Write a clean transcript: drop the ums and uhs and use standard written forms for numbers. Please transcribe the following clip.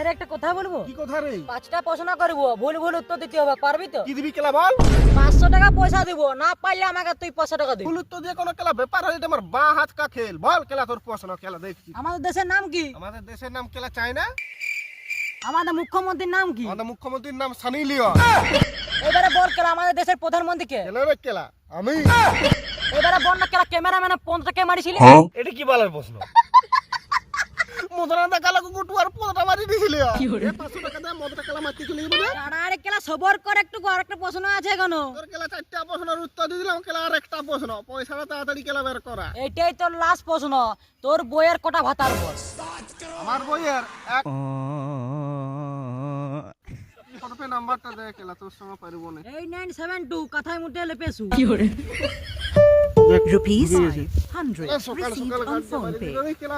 তোদের একটা কথা বলবো। কি কথা রে? 5টা প্রশ্ন করব, ভুল ভুল উত্তর দিতে হবে, পারবি তো? কি দিবি কেলা বল? 500 টাকা পয়সা দিব, না পারলে আমাকে তুই 500 টাকা দিবি। ফুল তো দিয়ে কোনো কেলা ব্যাপার হয় এটা আমার বাঁ হাত কা খেল। বল কেলা তোর প্রশ্ন কেলা দেখছি। আমাদের দেশের নাম কি? আমাদের দেশের নাম কেলা চায়না। আমাদের মুখ্যমন্ত্রীর নাম কি? আমাদের মুখ্যমন্ত্রীর নাম সানি লিওন। এবারে বল কেলা আমাদের দেশের প্রধানমন্ত্রী কে? কেলা রে কেলা আমি। এবারে বল না কেলা ক্যামেরাম্যানে 15 টাকা মারিছিলি? এটা কি বলার প্রশ্ন? মদনা কালা কুকুটু আর 15টা মারি দিছিলি। এ 500 টাকা দে মদনা কালা মারতে চলে যাবে। আরে কেলা সবর কর একটু, আরেকটা প্রশ্ন আছে কেন? তোর কেলা 4টা প্রশ্নের উত্তর দিয়ে দিলাম কেলা আরেকটা প্রশ্ন। পয়সাটা তাড়াতাড়ি কেলা বের করা। এইটাই তোর লাস্ট প্রশ্ন। তোর বইয়ের কটা ভাতার বল? আমার বইয়ের এক ফটোপে নাম্বারটা দে কেলা তোর সঙ্গে পারব না। 8972 কথায় মুটে লেপেছু। Rupees এ 500 সকাল received সকাল on গাড়ি phone মারি pay. দিল রে কেলা।